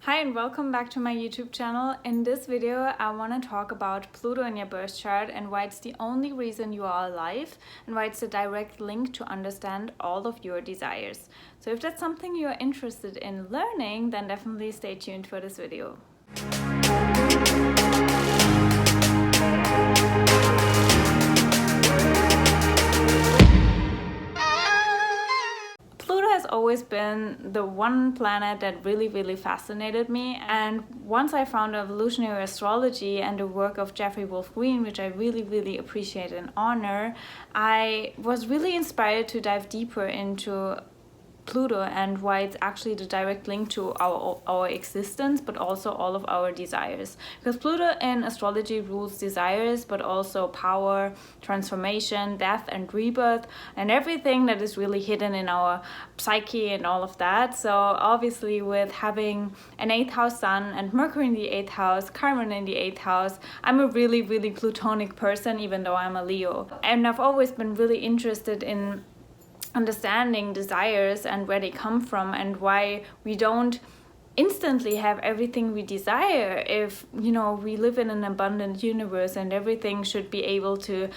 Hi and welcome back to my YouTube channel. In this video, I want to talk about Pluto in your birth chart and why it's the only reason you are alive and why it's a direct link to understand all of your desires. So if that's something you're interested in learning, then definitely stay tuned for this video. Has always been the one planet that really fascinated me, and once I found evolutionary astrology and the work of Jeffrey Wolf Green, which I really appreciate and honor, I was really inspired to dive deeper into Pluto and why it's actually the direct link to our existence, but also all of our desires. Because Pluto in astrology rules desires, but also power, transformation, death and rebirth, and everything that is really hidden in our psyche and all of that. So obviously with having an 8th house sun and Mercury in the 8th house, Chiron in the 8th house, I'm a really Plutonic person, even though I'm a Leo. And I've always been really interested in understanding desires and where they come from and why we don't instantly have everything we desire if we live in an abundant universe and everything should be able to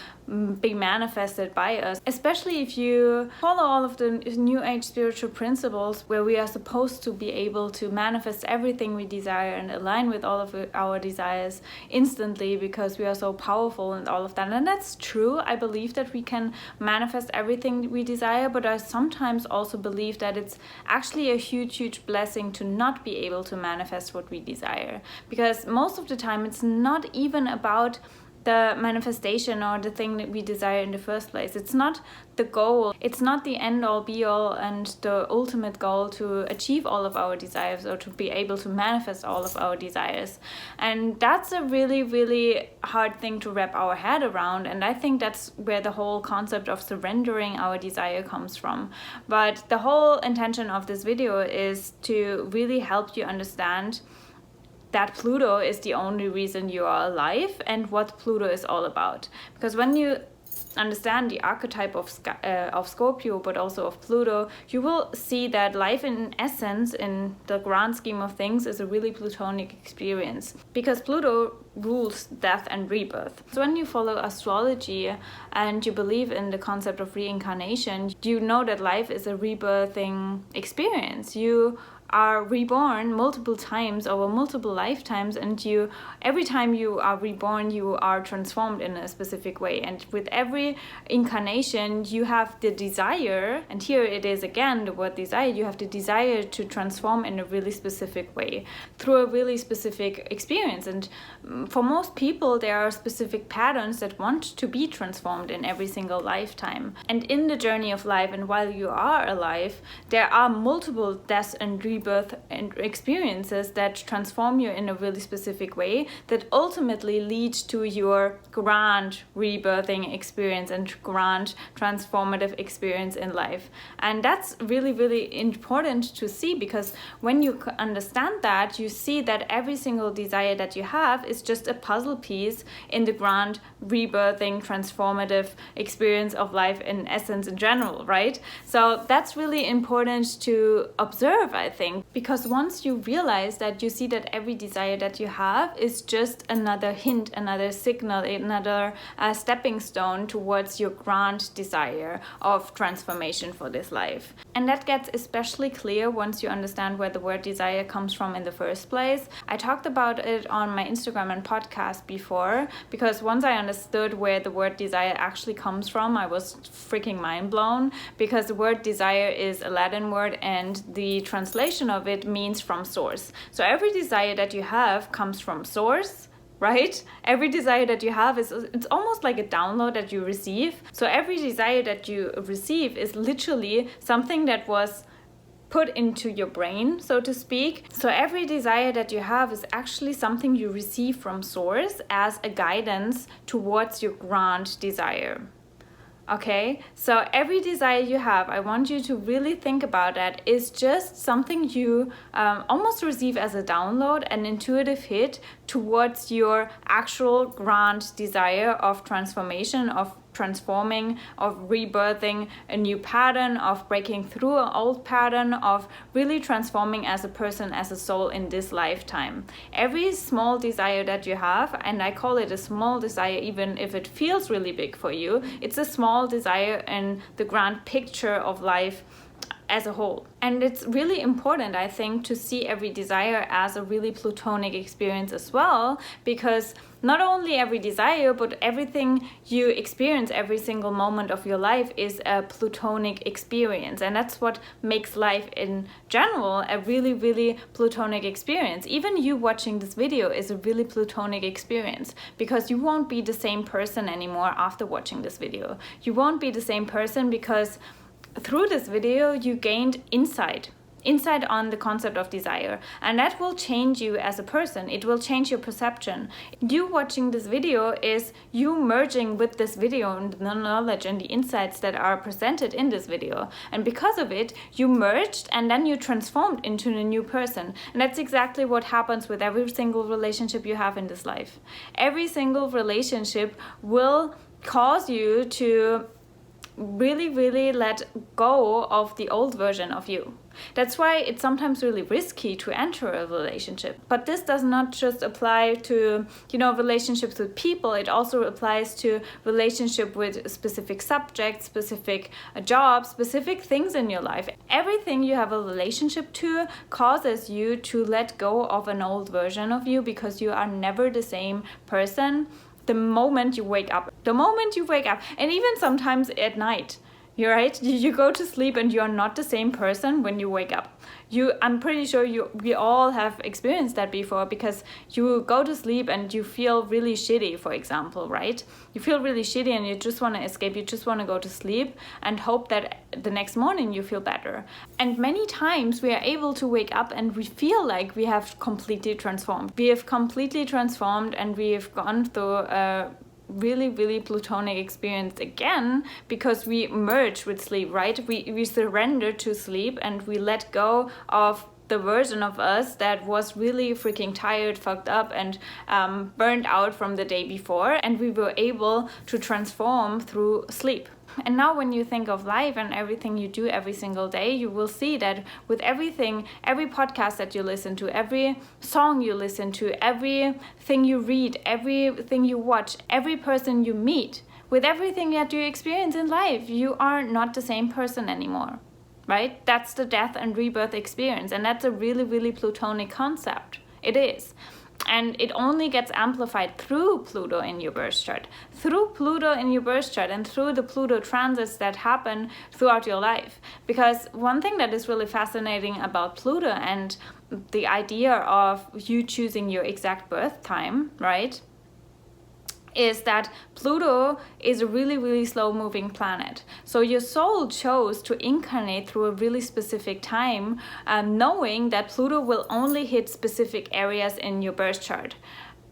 be manifested by us, especially if you follow all of the new age spiritual principles where we are supposed to be able to manifest everything we desire and align with all of our desires instantly because we are so powerful and all of that. And that's true. I believe that we can manifest everything we desire, but I sometimes also believe that it's actually a huge blessing to not be able to manifest what we desire, because most of the time it's not even about the manifestation or the thing that we desire in the first place. It's not the goal. It's not the end all be all and the ultimate goal to achieve all of our desires or to be able to manifest all of our desires. And that's a really hard thing to wrap our head around. And I think that's where the whole concept of surrendering our desire comes from. But the whole intention of this video is to really help you understand that Pluto is the only reason you are alive and what Pluto is all about. Because when you understand the archetype of Scorpio, but also of Pluto, you will see that life in essence, in the grand scheme of things, is a really Plutonic experience. Because Pluto rules death and rebirth. So when you follow astrology and you believe in the concept of reincarnation, you know that life is a rebirthing experience. You are reborn multiple times over multiple lifetimes, and every time you are reborn you are transformed in a specific way, and with every incarnation you have the desire, and here it is again the word desire, you have the desire to transform in a really specific way through a really specific experience. And for most people there are specific patterns that want to be transformed in every single lifetime. And in the journey of life and while you are alive, there are multiple deaths and rebirth and experiences that transform you in a really specific way that ultimately lead to your grand rebirthing experience and grand transformative experience in life. And that's really important to see, because when you understand that, you see that every single desire that you have is just a puzzle piece in the grand rebirthing transformative experience of life in essence in general, right? So that's really important to observe, I think, because once you realize that, you see that every desire that you have is just another hint, another signal, another stepping stone towards your grand desire of transformation for this life. And that gets especially clear once you understand where the word desire comes from in the first place. I talked about it on my Instagram and podcast before, because once I understood where the word desire actually comes from, I was freaking mind blown, because the word desire is a Latin word and the translation of it means from source. So every desire that you have comes from source, right? Every desire that you have it's almost like a download that you receive. So every desire that you receive is literally something that was put into your brain, so to speak. So every desire that you have is actually something you receive from source as a guidance towards your grand desire. Okay, so every desire you have, I want you to really think about that, is just something you almost receive as a download, an intuitive hit towards your actual grand desire of transformation, of transforming, of rebirthing a new pattern, of breaking through an old pattern, of really transforming as a person, as a soul in this lifetime. Every small desire that you have, and I call it a small desire even if it feels really big for you, it's a small desire in the grand picture of life as a whole. And it's really important, I think, to see every desire as a really Plutonic experience as well, because not only every desire, but everything you experience every single moment of your life is a Plutonic experience. And that's what makes life in general a really, really Plutonic experience. Even you watching this video is a really Plutonic experience, because you won't be the same person anymore after watching this video. You won't be the same person because through this video you gained insight on the concept of desire, and that will change you as a person. It will change your perception. You watching this video is you merging with this video and the knowledge and the insights that are presented in this video, and because of it you merged and then you transformed into a new person. And that's exactly what happens with every single relationship you have in this life. Every single relationship will cause you to really, really let go of the old version of you. That's why it's sometimes really risky to enter a relationship. But this does not just apply to, relationships with people. It also applies to relationship with specific subjects, specific jobs, specific things in your life. Everything you have a relationship to causes you to let go of an old version of you, because you are never the same person the moment you wake up. And even sometimes at night, you're right, you go to sleep and you're not the same person when you wake up. I'm pretty sure we all have experienced that before, because you go to sleep and you feel really shitty, for example, right? You feel really shitty and you just want to escape, you just want to go to sleep and hope that the next morning you feel better. And many times we are able to wake up and we feel like we have completely transformed. We have completely transformed and we have gone through a really, really Plutonic experience again, because we merge with sleep, right? We surrender to sleep and we let go of the version of us that was really freaking tired, fucked up, and burned out from the day before, and we were able to transform through sleep. And now when you think of life and everything you do every single day, you will see that with everything, every podcast that you listen to, every song you listen to, everything you read, everything you watch, every person you meet, with everything that you experience in life, you are not the same person anymore, right? That's the death and rebirth experience. And that's a really, really Plutonic concept. It is. And it only gets amplified through Pluto in your birth chart. Through Pluto in your birth chart and through the Pluto transits that happen throughout your life. Because one thing that is really fascinating about Pluto and the idea of you choosing your exact birth time, right, is that Pluto is a really, really slow moving planet. So your soul chose to incarnate through a really specific time, knowing that Pluto will only hit specific areas in your birth chart,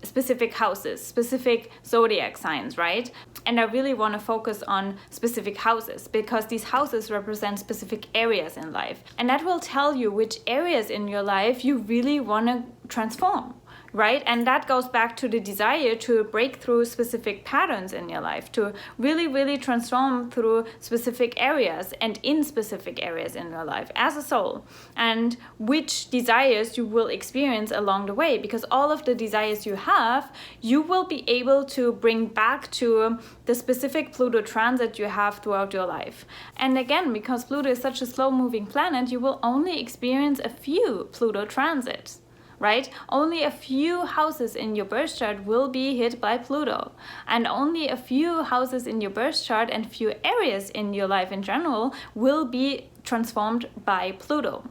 specific houses, specific zodiac signs, right? And I really want to focus on specific houses, because these houses represent specific areas in life. And that will tell you which areas in your life you really want to transform. Right? And that goes back to the desire to break through specific patterns in your life, to really, really transform through specific areas and in specific areas in your life as a soul, and which desires you will experience along the way, because all of the desires you have, you will be able to bring back to the specific Pluto transit you have throughout your life. And again, because Pluto is such a slow moving planet, you will only experience a few Pluto transits. Right? Only a few houses in your birth chart will be hit by Pluto, and only a few houses in your birth chart and few areas in your life in general will be transformed by Pluto.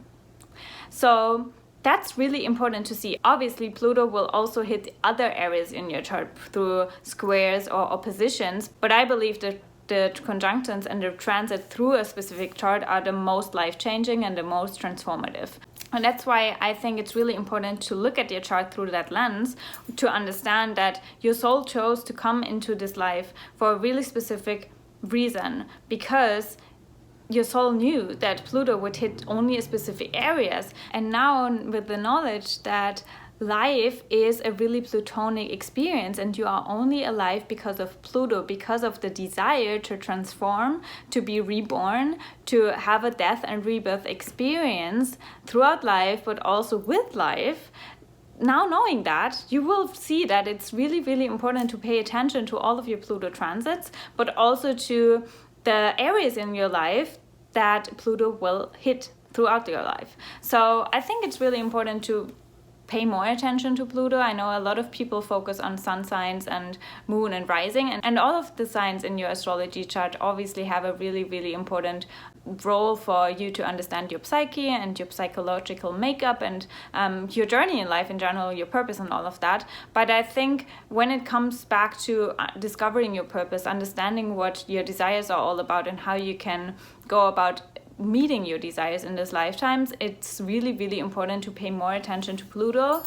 So that's really important to see. Obviously, Pluto will also hit other areas in your chart through squares or oppositions, but I believe that the conjunctions and the transit through a specific chart are the most life-changing and the most transformative. And that's why I think it's really important to look at your chart through that lens, to understand that your soul chose to come into this life for a really specific reason, because your soul knew that Pluto would hit only specific areas. And now with the knowledge that life is a really Plutonic experience, and you are only alive because of Pluto, because of the desire to transform, to be reborn, to have a death and rebirth experience throughout life, but also with life. Now knowing that, you will see that it's really, really important to pay attention to all of your Pluto transits, but also to the areas in your life that Pluto will hit throughout your life. So I think it's really important to pay more attention to Pluto. I know a lot of people focus on sun signs and moon and rising, and all of the signs in your astrology chart obviously have a really, really important role for you to understand your psyche and your psychological makeup and your journey in life in general, your purpose and all of that. But I think when it comes back to discovering your purpose, understanding what your desires are all about and how you can go about meeting your desires in this lifetimes, it's really, really important to pay more attention to Pluto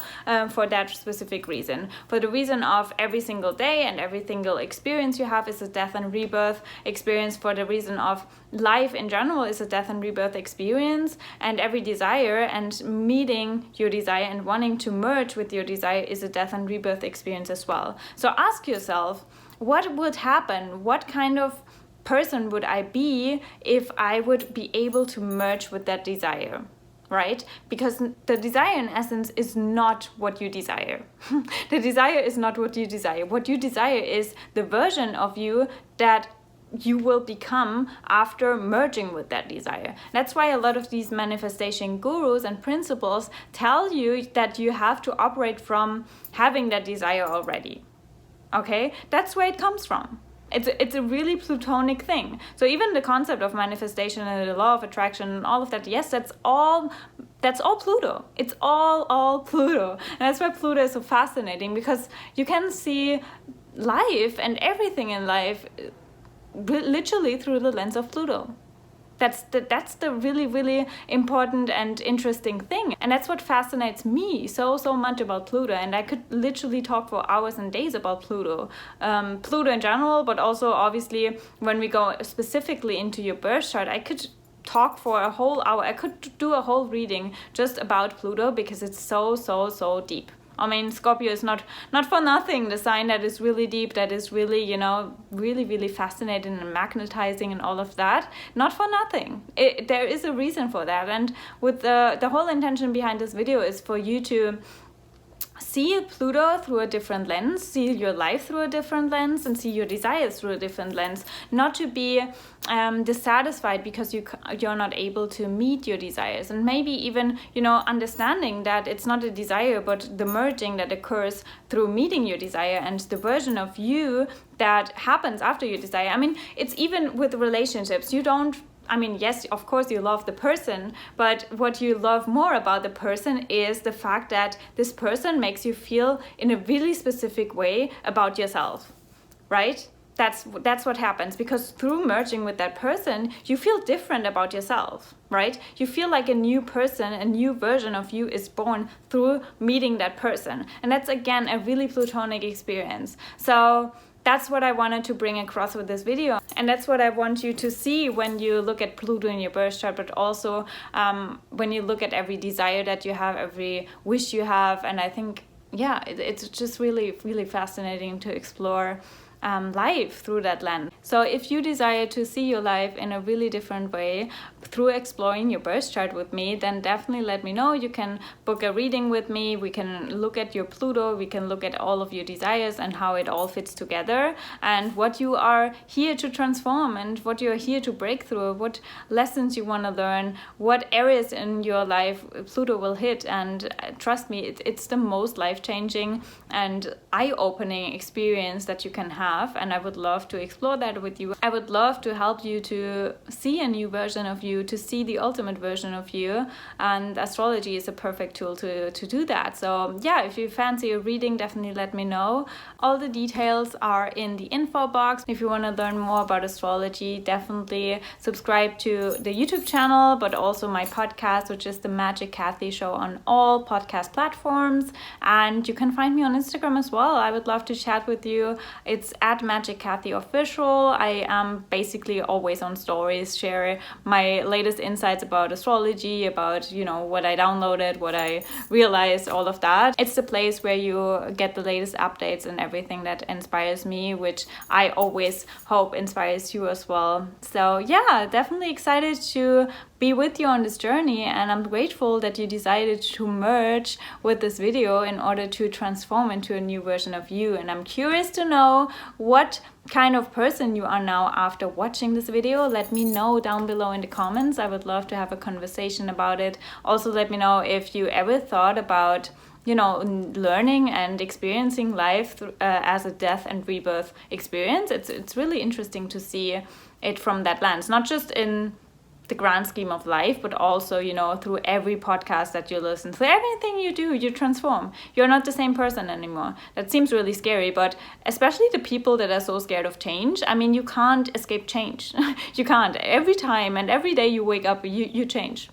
for that specific reason. For the reason of every single day and every single experience you have is a death and rebirth experience. For the reason of life in general is a death and rebirth experience, and every desire and meeting your desire and wanting to merge with your desire is a death and rebirth experience as well. So ask yourself, what would happen? What kind of person would I be if I would be able to merge with that desire, right? Because the desire in essence is not what you desire. The desire is not what you desire. What you desire is the version of you that you will become after merging with that desire. That's why a lot of these manifestation gurus and principles tell you that you have to operate from having that desire already. Okay? That's where it comes from. It's a really Plutonic thing. So even the concept of manifestation and the law of attraction and all of that, yes, that's all Pluto. It's all Pluto. And that's why Pluto is so fascinating, because you can see life and everything in life literally through the lens of Pluto. That's the really, really important and interesting thing. And that's what fascinates me so much about Pluto. And I could literally talk for hours and days about Pluto. Pluto in general, but also obviously when we go specifically into your birth chart, I could talk for a whole hour. I could do a whole reading just about Pluto because it's so deep. I mean, Scorpio is not for nothing the sign that is really deep, that is really, really, really fascinating and magnetizing and all of that. Not for nothing. There is a reason for that. And with the whole intention behind this video is for you to see Pluto through a different lens, see your life through a different lens, and see your desires through a different lens. Not to be dissatisfied because you're not able to meet your desires, and maybe even understanding that it's not a desire but the merging that occurs through meeting your desire and the version of you that happens after your desire. I mean, it's even with relationships. Yes, of course you love the person, but what you love more about the person is the fact that this person makes you feel in a really specific way about yourself, right? That's what happens, because through merging with that person, you feel different about yourself, right? You feel like a new person, a new version of you is born through meeting that person. And that's, again, a really Plutonic experience. So that's what I wanted to bring across with this video. And that's what I want you to see when you look at Pluto in your birth chart, but also when you look at every desire that you have, every wish you have. And I think, it's just really, really fascinating to explore life through that lens. So if you desire to see your life in a really different way through exploring your birth chart with me, then definitely let me know. You can book a reading with me. We can look at your Pluto. We can look at all of your desires and how it all fits together, and what you are here to transform and what you're here to break through, what lessons you want to learn, what areas in your life Pluto will hit. And trust me, it's the most life-changing and eye-opening experience that you can have. And I would love to explore that with you. I would love to help you to see a new version of you, to see the ultimate version of you. And astrology is a perfect tool to do that. So if you fancy a reading, definitely let me know. All the details are in the info box. If you want to learn more about astrology, definitely subscribe to the YouTube channel, but also my podcast, which is the Magic Kathi Show, on all podcast platforms. And you can find me on Instagram as well. I would love to chat with you. It's at @MagicKathyOfficial. I am basically always on stories, share my latest insights about astrology, about, you know, what I downloaded, what I realized, all of that. It's the place where you get the latest updates and everything that inspires me, which I always hope inspires you as well. So yeah, definitely excited to be with you on this journey, and I'm grateful that you decided to merge with this video in order to transform into a new version of you. And I'm curious to know what kind of person you are now after watching this video. Let me know down below in the comments. I would love to have a conversation about it. Also, let me know if you ever thought about, you know, learning and experiencing life as a death and rebirth experience. It's really interesting to see it from that lens, not just in the grand scheme of life, but also, you know, through every podcast that you listen to, everything you do, you transform. You're not the same person anymore. That seems really scary, but especially the people that are so scared of change, I mean, you can't escape change. You can't. Every time and every day you wake up, you change.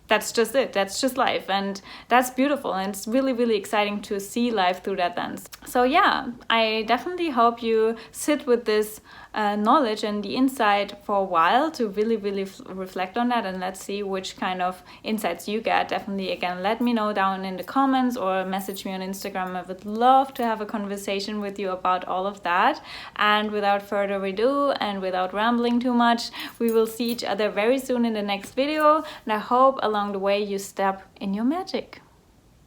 That's just it. That's just life. And that's beautiful. And it's really, really exciting to see life through that lens. So yeah, I definitely hope you sit with this knowledge and the insight for a while to really, really reflect on that. And let's see which kind of insights you get. Definitely, again, let me know down in the comments or message me on Instagram. I would love to have a conversation with you about all of that. And without further ado and without rambling too much, we will see each other very soon in the next video. And I hope along the way you step in your magic.